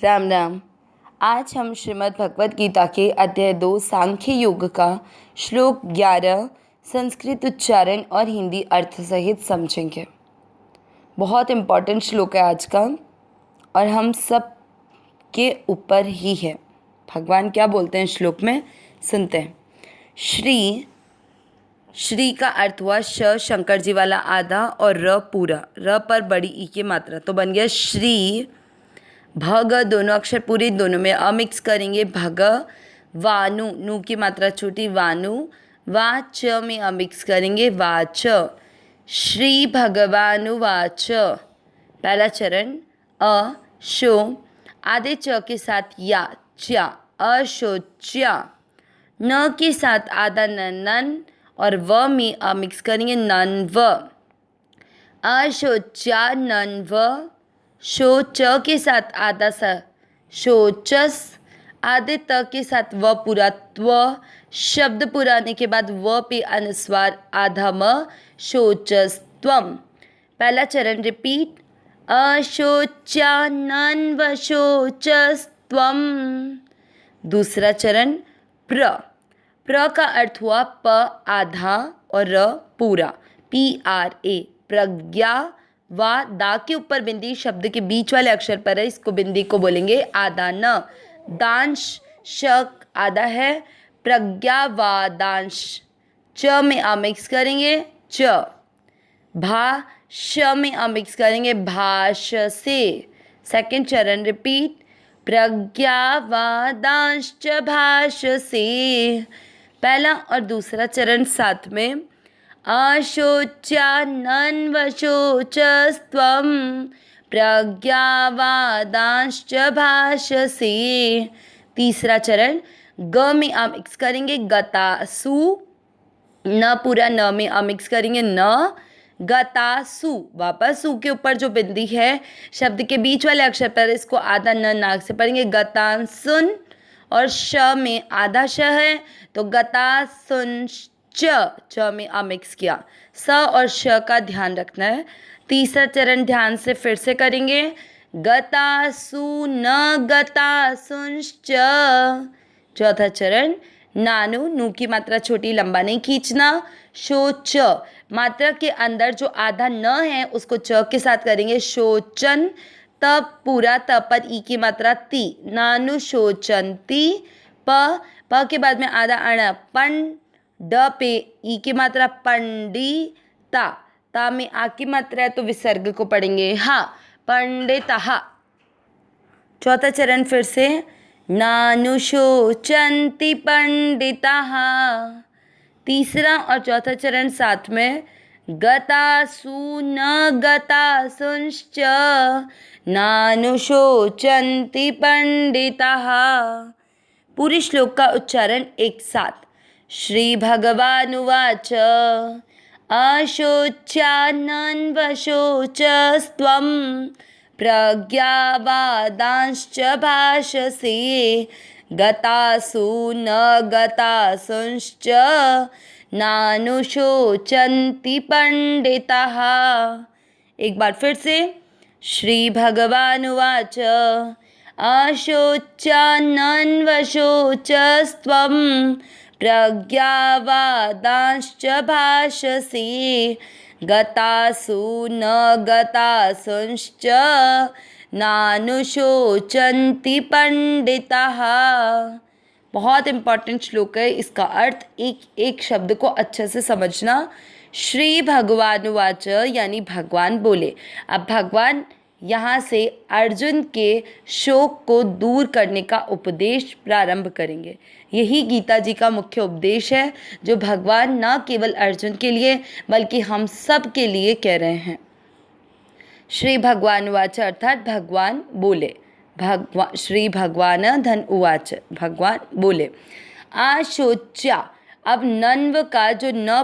राम राम। आज हम श्रीमद् भगवद गीता के अध्याय 2 सांख्य योग का श्लोक 11 संस्कृत उच्चारण और हिंदी अर्थ सहित समझेंगे। बहुत इम्पॉर्टेंट श्लोक है आज का और हम सब के ऊपर ही है। भगवान क्या बोलते हैं श्लोक में, सुनते हैं। श्री का अर्थ हुआ श शंकर जी वाला आधा और र पूरा, र पर बड़ी ई की मात्रा, तो बन गया श्री। भग दोनों अक्षर पूरे, दोनों में अमिक्स करेंगे भग। वानु, नु की मात्रा छोटी वानु। वाच में अमिक्स करेंगे वाच। श्री भगवानु वाच। पहला चरण अ शो, आधे च के साथ या च्या, अशोच्या। न के साथ आधा नन और व में अमिक्स करेंगे नन व। अशोच्या नन व। शोच के साथ आधा स शोचस, आधे त के साथ व पूरा त्व। शब्द पूरा आने के बाद व पे अनुस्वार आधा म, शोचस त्वम। पहला चरण रिपीट, अशोच्यानन व शोचस त्वम। दूसरा चरण प्र का अर्थ हुआ प आधा और र पूरा, PRA। प्रज्ञा व दा के ऊपर बिंदी शब्द के बीच वाले अक्षर पर है, इसको बिंदी को बोलेंगे आधा न। दांश शक आधा है, प्रज्ञा व दांश। च में अमिक्स करेंगे च। भा श में अमिक्स करेंगे भाष से। सेकंड चरण रिपीट, प्रज्ञा व दांश च भाष से। पहला और दूसरा चरण साथ में, अशोच्यानन व शोचस्त्वं प्रज्ञावादांश्च भाषसे। तीसरा चरण ग में अमिक्स करेंगे गतासु, न पूरा न में अमिक्स करेंगे न, गतासु। वापस सु के ऊपर जो बिंदी है शब्द के बीच वाले अक्षर पर, इसको आधा न नाक से पढ़ेंगे गतासुन। और श में आधा श है तो गतासुन च में अमिक्स किया। स और श का ध्यान रखना है। तीसरा चरण ध्यान से फिर से करेंगे, गतासु न गतासुंश्च। चौथा चरण नानु, नु की मात्रा छोटी, लंबा नहीं खींचना। शोच, मात्रा के अंदर जो आधा न है उसको च के साथ करेंगे शोचन। तब पूरा त पर ई की मात्रा ती, नानु शोचंती। प के बाद में आधा अण, पन। ड पे ई की मात्रा पंडिता, ता में आ की मात्रा है तो विसर्ग को पढ़ेंगे हा, पंडितः। चौथा चरण फिर से, नानुशोचन्ति पंडितः। तीसरा और चौथा चरण साथ में, गतासु न गतासुंश्च नानुशोचन्ति पंडितः। पूरे श्लोक का उच्चारण एक साथ। श्री भगवानुवाच अशोच्यानन व शोचस्त्वं प्रज्ञावादांश्च भाषसे गतासु न गतासुंश्च नानुशोचन्ति पंडितः। एक बार फिर से, श्री भगवानुवाच अशोच्यानन व शोचस्त्वं प्रज्ञावादांश्च भाषसे गतासु न गतासुंश्च नानुशोचन्ति पंडितः। बहुत इम्पॉर्टेंट श्लोक है, इसका अर्थ एक एक शब्द को अच्छे से समझना। श्री भगवानुवाच यानी भगवान बोले। अब भगवान यहाँ से अर्जुन के शोक को दूर करने का उपदेश प्रारंभ करेंगे। यही गीता जी का मुख्य उपदेश है जो भगवान न केवल अर्जुन के लिए बल्कि हम सब के लिए कह रहे हैं। श्री भगवान उवाच अर्थात भगवान बोले। श्री भगवान धन उवाच, भगवान बोले। आशोच्या, अब नन्व का जो न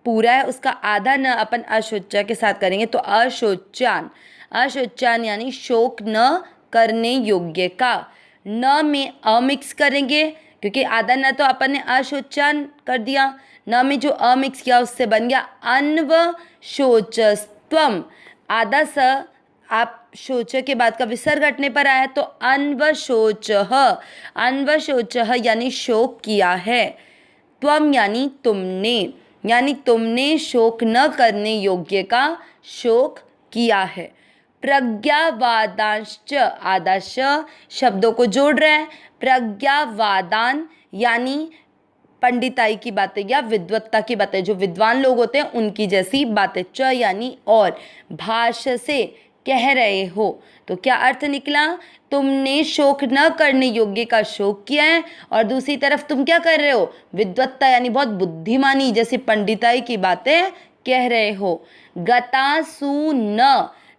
पूरा है उसका आधा न अपन अशोच्या के साथ करेंगे तो अशोच्यान। अशोच्यान यानी शोक न करने योग्य का। न में अमिक्स करेंगे क्योंकि आधा न तो अपन ने अशोच्यान कर दिया, न में जो अमिक्स किया उससे बन गया अन्व शोचस्त्वम। आधा स आप शोच के बाद का विसर्ग हटने पर आया तो अन्वशोचः, अन्वशोचः यानी शोक किया है। त्वम यानी तुमने शोक न करने योग्य का शोक किया है। प्रज्ञावादांश्च, आदाश शब्दों को जोड़ रहा है। प्रज्ञावादान यानी पंडिताई की बातें या विद्वत्ता की बातें, जो विद्वान लोग होते हैं उनकी जैसी बातें। च यानी और, भाष्य से कह रहे हो, तो क्या अर्थ निकला, तुमने शोक न करने योग्य का शोक किया है और दूसरी तरफ तुम क्या कर रहे हो, विद्वत्ता यानी बहुत बुद्धिमानी जैसी पंडिताई की बातें कह रहे हो। गतासु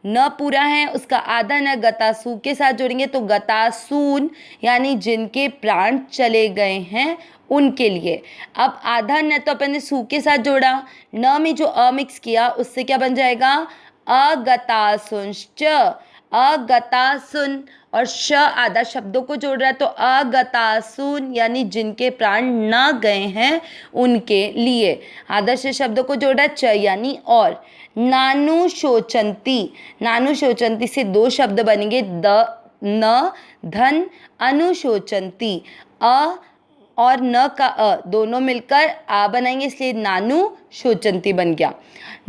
न पूरा है, उसका आधा न गतासु के साथ जोड़ेंगे तो गतासून यानी जिनके प्राण चले गए हैं उनके लिए। अब आधा न तो अपन ने सु के साथ जोड़ा, न में जो अ मिक्स किया उससे क्या बन जाएगा, अगतासुंश्च, अगतासुन, और श आधा शब्दों को जोड़ रहा है तो अगतासुन यानी जिनके प्राण न गए हैं उनके लिए। आधा से शब्दों को जोड़ा च यानी और। नानु शोचंती, नानु शोचंती से दो शब्द बनेंगे, द न धन अनुशोचंती, अ और न का अ दोनों मिलकर आ बनाएंगे, इसलिए नानु शोचंती बन गया।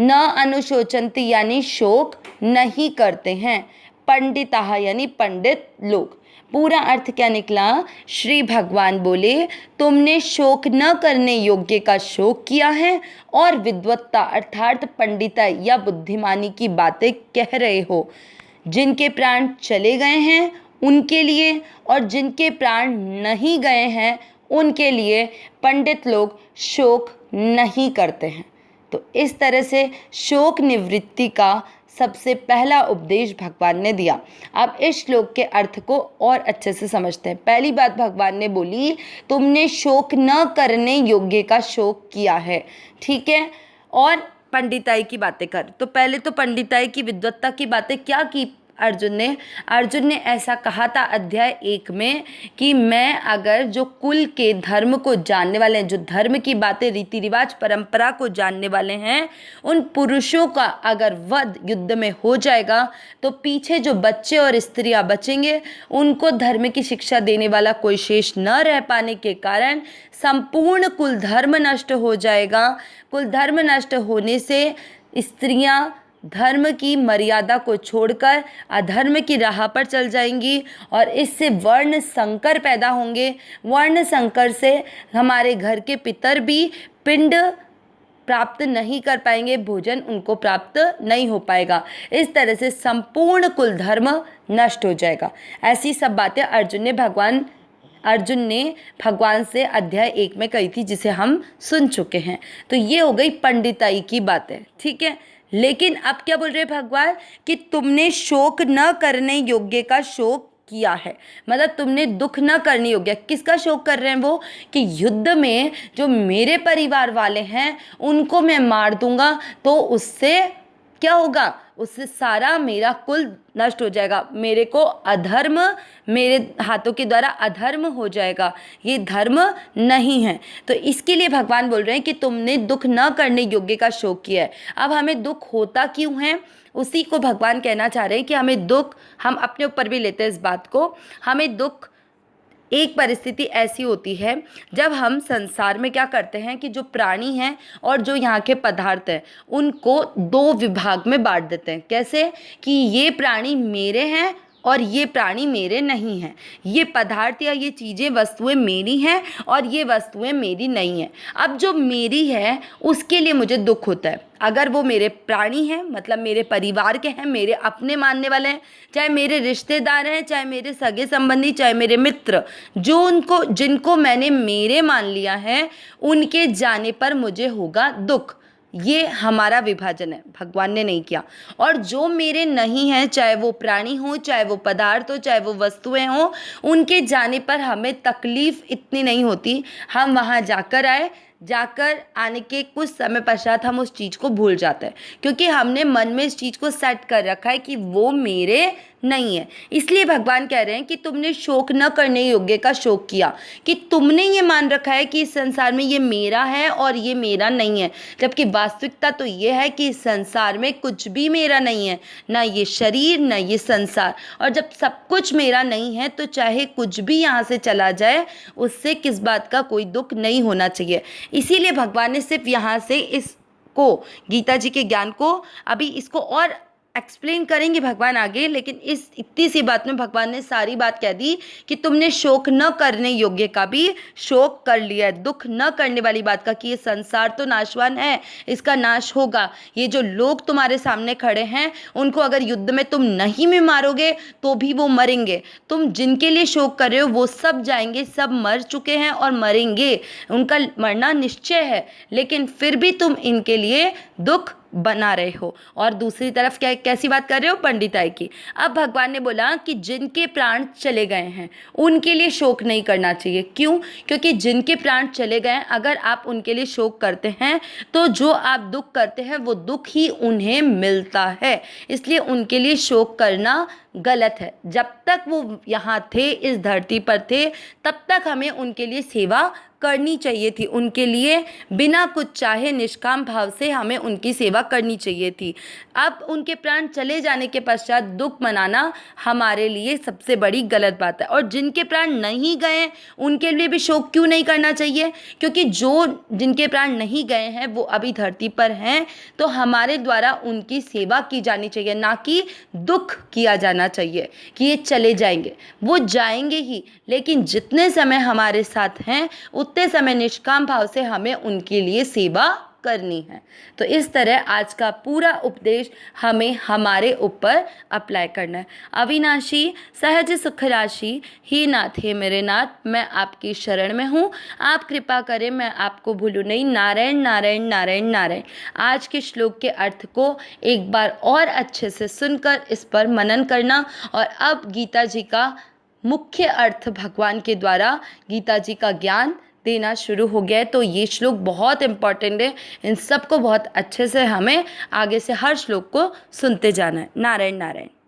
न अनुशोचंती यानी शोक नहीं करते हैं। पंडिताः यानी पंडित लोग। पूरा अर्थ क्या निकला, श्री भगवान बोले तुमने शोक न करने योग्य का शोक किया है और विद्वत्ता अर्थात पंडिताई या बुद्धिमानी की बातें कह रहे हो। जिनके प्राण चले गए हैं उनके लिए और जिनके प्राण नहीं गए हैं उनके लिए पंडित लोग शोक नहीं करते हैं। तो इस तरह से शोक निवृत्ति का सबसे पहला उपदेश भगवान ने दिया। अब इस श्लोक के अर्थ को और अच्छे से समझते हैं। पहली बात भगवान ने बोली तुमने शोक न करने योग्य का शोक किया है, ठीक है, और पंडिताई की बातें कर। तो पहले तो पंडिताई की विद्वत्ता की बातें क्या की अर्जुन ने ऐसा कहा था अध्याय 1 में कि मैं अगर जो कुल के धर्म को जानने वाले हैं, जो धर्म की बातें रीति रिवाज परंपरा को जानने वाले हैं, उन पुरुषों का अगर वध युद्ध में हो जाएगा तो पीछे जो बच्चे और स्त्रियां बचेंगे उनको धर्म की शिक्षा देने वाला कोई शेष न रह पाने के कारण संपूर्ण कुल धर्म नष्ट हो जाएगा। कुल धर्म नष्ट होने से स्त्रियां धर्म की मर्यादा को छोड़कर अधर्म की राह पर चल जाएंगी और इससे वर्ण संकर पैदा होंगे। वर्ण संकर से हमारे घर के पितर भी पिंड प्राप्त नहीं कर पाएंगे, भोजन उनको प्राप्त नहीं हो पाएगा। इस तरह से संपूर्ण कुल धर्म नष्ट हो जाएगा। ऐसी सब बातें अर्जुन ने भगवान से अध्याय 1 में कही थी, जिसे हम सुन चुके हैं। तो ये हो गई पंडिताई की बातें, ठीक है। लेकिन अब क्या बोल रहे भगवान कि तुमने शोक न करने योग्य का शोक किया है, मतलब तुमने दुख न करने योग्य। किसका शोक कर रहे हैं वो, कि युद्ध में जो मेरे परिवार वाले हैं उनको मैं मार दूंगा तो उससे क्या होगा, उससे सारा मेरा कुल नष्ट हो जाएगा, मेरे को अधर्म, मेरे हाथों के द्वारा अधर्म हो जाएगा, ये धर्म नहीं है। तो इसके लिए भगवान बोल रहे हैं कि तुमने दुख न करने योग्य का शोक किया है। अब हमें दुख होता क्यों है, उसी को भगवान कहना चाह रहे हैं कि हमें दुख, हम अपने ऊपर भी लेते हैं इस बात को, हमें दुख एक परिस्थिति ऐसी होती है जब हम संसार में क्या करते हैं कि जो प्राणी हैं और जो यहाँ के पदार्थ हैं उनको दो विभाग में बांट देते हैं। कैसे कि ये प्राणी मेरे हैं और ये प्राणी मेरे नहीं हैं, ये पदार्थ या ये चीज़ें वस्तुएं मेरी हैं और ये वस्तुएं मेरी नहीं हैं। अब जो मेरी है उसके लिए मुझे दुख होता है। अगर वो मेरे प्राणी हैं, मतलब मेरे परिवार के हैं, मेरे अपने मानने वाले हैं, चाहे मेरे रिश्तेदार हैं, चाहे मेरे सगे संबंधी, चाहे मेरे मित्र, जिनको मैंने मेरे मान लिया है, उनके जाने पर मुझे होगा दुख। ये हमारा विभाजन है, भगवान ने नहीं किया। और जो मेरे नहीं हैं, चाहे वो प्राणी हो, चाहे वो पदार्थ हो, चाहे वो वस्तुएं हो, उनके जाने पर हमें तकलीफ इतनी नहीं होती। हम वहाँ जाकर आए, जाकर आने के कुछ समय पश्चात हम उस चीज़ को भूल जाते हैं, क्योंकि हमने मन में इस चीज़ को सेट कर रखा है कि वो मेरे नहीं है। इसलिए भगवान कह रहे हैं कि तुमने शोक न करने योग्य का शोक किया, कि तुमने ये मान रखा है कि इस संसार में ये मेरा है और ये मेरा नहीं है, जबकि वास्तविकता तो ये है कि इस संसार में कुछ भी मेरा नहीं है, ना ये शरीर ना ये संसार। और जब सब कुछ मेरा नहीं है तो चाहे कुछ भी यहाँ से चला जाए, उससे किस बात का कोई दुख नहीं होना चाहिए। इसीलिए भगवान ने सिर्फ यहाँ से इसको, गीता जी के ज्ञान को, अभी इसको और एक्सप्लेन करेंगे भगवान आगे, लेकिन इस इतनी सी बात में भगवान ने सारी बात कह दी कि तुमने शोक न करने योग्य का भी शोक कर लिया है, दुख न करने वाली बात का, कि ये संसार तो नाशवान है, इसका नाश होगा। ये जो लोग तुम्हारे सामने खड़े हैं उनको अगर युद्ध में तुम नहीं भी मारोगे तो भी वो मरेंगे। तुम जिनके लिए शोक कर रहे हो वो सब जाएंगे, सब मर चुके हैं और मरेंगे, उनका मरना निश्चय है, लेकिन फिर भी तुम इनके लिए दुख बना रहे हो। और दूसरी तरफ क्या कैसी बात कर रहे हो, पंडिताई की। अब भगवान ने बोला कि जिनके प्राण चले गए हैं उनके लिए शोक नहीं करना चाहिए। क्यों? क्योंकि जिनके प्राण चले गए, अगर आप उनके लिए शोक करते हैं तो जो आप दुख करते हैं वो दुख ही उन्हें मिलता है, इसलिए उनके लिए शोक करना गलत है। जब तक वो यहाँ थे, इस धरती पर थे, तब तक हमें उनके लिए सेवा करनी चाहिए थी, उनके लिए बिना कुछ चाहे निष्काम भाव से हमें उनकी सेवा करनी चाहिए थी। अब उनके प्राण चले जाने के पश्चात दुख मनाना हमारे लिए सबसे बड़ी गलत बात है। और जिनके प्राण नहीं गए उनके लिए भी शोक क्यों नहीं करना चाहिए? क्योंकि जिनके प्राण नहीं गए हैं वो अभी धरती पर हैं, तो हमारे द्वारा उनकी सेवा की जानी चाहिए, ना कि दुख किया जाना चाहिए कि ये चले जाएंगे। वो जाएंगे ही, लेकिन जितने समय हमारे साथ हैं उतने समय निष्काम भाव से हमें उनके लिए सेवा करनी है। तो इस तरह आज का पूरा उपदेश हमें हमारे ऊपर अप्लाई करना है। अविनाशी सहज सुख राशि ही नाथ हे मेरे नाथ, मैं आपकी शरण में हूँ, आप कृपा करें मैं आपको भूलूं नहीं। नारायण नारायण नारायण नारायण। आज के श्लोक के अर्थ को एक बार और अच्छे से सुनकर इस पर मनन करना। और अब गीता जी का मुख्य अर्थ भगवान के द्वारा गीता जी का ज्ञान देना शुरू हो गया है। तो ये श्लोक बहुत इम्पॉर्टेंट है, इन सब को बहुत अच्छे से हमें आगे से हर श्लोक को सुनते जाना है। नारायण नारायण।